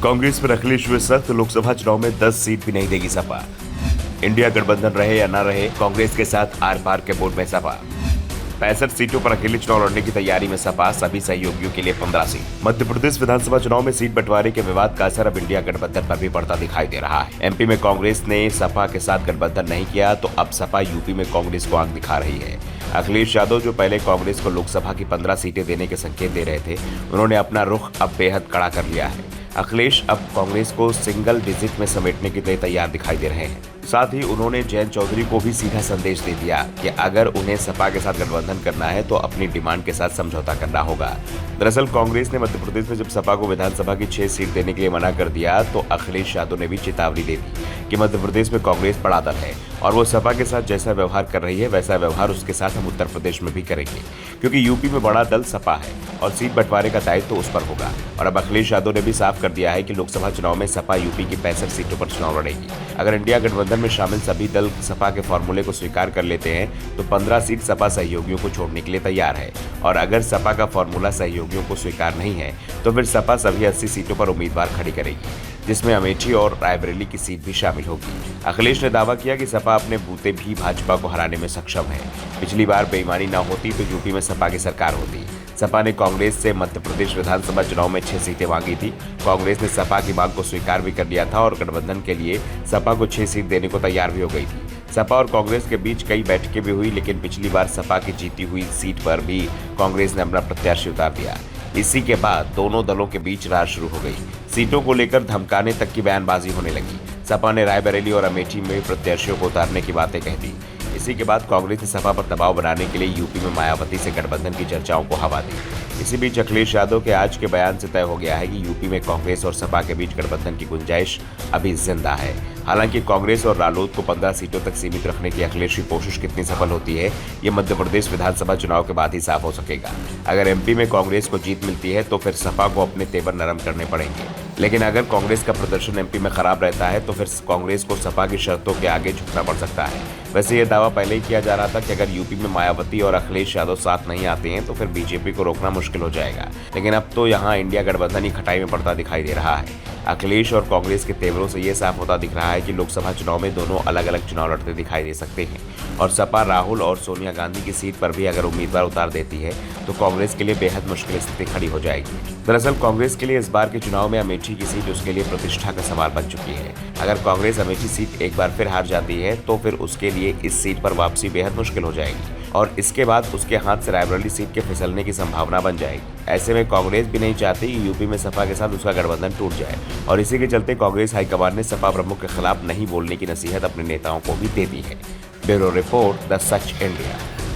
कांग्रेस पर अखिलेश हुए सख्त, लोकसभा चुनाव में 10 सीट भी नहीं देगी सपा। इंडिया गठबंधन रहे या न रहे, कांग्रेस के साथ आर पार के बोर्ड में सपा। 65 सीटों पर अकेले चुनाव लड़ने की तैयारी में सपा, सभी सहयोगियों के लिए 15 सीट। मध्य प्रदेश विधानसभा चुनाव में सीट बंटवारे के विवाद का असर अब इंडिया गठबंधन पर भी पड़ता दिखाई दे रहा है। एमपी में कांग्रेस ने सपा के साथ गठबंधन नहीं किया तो अब सपा यूपी में कांग्रेस को आंख दिखा रही है। अखिलेश यादव जो पहले कांग्रेस को लोकसभा की 15 सीटें देने के संकेत दे रहे थे, उन्होंने अपना रुख अब बेहद कड़ा कर लिया है। अखिलेश अब कांग्रेस को सिंगल डिजिट में समेटने के लिए तैयार दिखाई दे रहे हैं। साथ ही उन्होंने जयंत चौधरी को भी सीधा संदेश दे दिया कि अगर उन्हें सपा के साथ गठबंधन करना है तो अपनी डिमांड के साथ समझौता करना होगा। दरअसल कांग्रेस ने मध्य प्रदेश में जब सपा को विधानसभा की 6 सीट देने के लिए मना कर दिया तो अखिलेश यादव ने भी चेतावनी दे दी कि मध्य प्रदेश में कांग्रेस बड़ा दल है और वो सपा के साथ जैसा व्यवहार कर रही है वैसा व्यवहार उसके साथ हम उत्तर प्रदेश में भी करेंगे, क्योंकि यूपी में बड़ा दल सपा है और सीट बंटवारे का दायित्व तो उस पर होगा। और अब अखिलेश यादव ने भी साफ कर दिया है कि लोकसभा चुनाव में सपा यूपी की 65 सीटों पर चुनाव लड़ेगी। अगर इंडिया गठबंधन में शामिल सभी दल सपा के फॉर्मूले को स्वीकार कर लेते हैं तो 15 सीट सपा सहयोगियों को छोड़ने के लिए तैयार है, और अगर सपा का फॉर्मूला सहयोगियों को स्वीकार नहीं है तो फिर सपा सभी 80 सीटों पर उम्मीदवार खड़ी करेगी, जिसमें अमेठी और रायबरेली की सीट भी शामिल होगी। अखिलेश ने दावा किया कि सपा अपने बूते भी भाजपा को हराने में सक्षम है। पिछली बार बेईमानी न होती तो यूपी में सपा की सरकार होती। सपा ने कांग्रेस से मध्य प्रदेश विधानसभा चुनाव में 6 सीटें मांगी थी। कांग्रेस ने सपा की मांग को स्वीकार भी कर लिया था और गठबंधन के लिए सपा को 6 सीट देने को तैयार भी हो गई थी। सपा और कांग्रेस के बीच कई बैठकें भी हुई, लेकिन पिछली बार सपा की जीती हुई सीट पर भी कांग्रेस ने अपना प्रत्याशी उतार दिया। इसी के बाद दोनों दलों के बीच रार शुरू हो गई। सीटों को लेकर धमकाने तक की बयानबाजी होने लगी। सपा ने रायबरेली और अमेठी में प्रत्याशियों को उतारने की बातें कह दी। इसी के बाद कांग्रेस ने सपा पर दबाव बनाने के लिए यूपी में मायावती से गठबंधन की चर्चाओं को हवा दी। इसी बीच अखिलेश यादव के आज के बयान से तय हो गया है कि यूपी में कांग्रेस और सपा के बीच गठबंधन की गुंजाइश अभी जिंदा है। हालांकि कांग्रेस और रालोद को 15 सीटों तक सीमित रखने की अखिलेश की कोशिश कितनी सफल होती है, ये मध्य प्रदेश विधानसभा चुनाव के बाद ही साफ हो सकेगा। अगर एमपी में कांग्रेस को जीत मिलती है तो फिर सपा को अपने तेवर नरम करने पड़ेंगे, लेकिन अगर कांग्रेस का प्रदर्शन एमपी में खराब रहता है तो फिर कांग्रेस को सपा की शर्तों के आगे झुकना पड़ सकता है। वैसे ये दावा पहले ही किया जा रहा था कि अगर यूपी में मायावती और अखिलेश यादव साथ नहीं आते हैं तो फिर बीजेपी को रोकना मुश्किल हो जाएगा, लेकिन अब तो यहाँ इंडिया गठबंधन ही खटाई में पड़ता दिखाई दे रहा है। अखिलेश और कांग्रेस के तेवरों से ये साफ होता दिख रहा है कि लोकसभा चुनाव में दोनों अलग अलग चुनाव लड़ते दिखाई दे सकते हैं, और सपा राहुल और सोनिया गांधी की सीट पर भी अगर उम्मीदवार उतार देती है तो कांग्रेस के लिए बेहद मुश्किल स्थिति खड़ी हो जाएगी। दरअसल कांग्रेस के लिए इस बार के चुनाव में अमेठी की सीट उसके लिए प्रतिष्ठा का सवाल बन चुकी है। अगर कांग्रेस अमेठी सीट एक बार फिर हार जाती है तो फिर उसके लिए इस सीट पर वापसी बेहद मुश्किल हो जाएगी, और इसके बाद उसके हाथ से रायबरेली सीट के फिसलने की संभावना बन जाएगी। ऐसे में कांग्रेस भी नहीं चाहती कि यूपी में सपा के साथ उसका गठबंधन टूट जाए, और इसी के चलते कांग्रेस हाईकमान ने सपा प्रमुख के खिलाफ नहीं बोलने की नसीहत अपने नेताओं को भी दे दी है। Bureau report, the such India.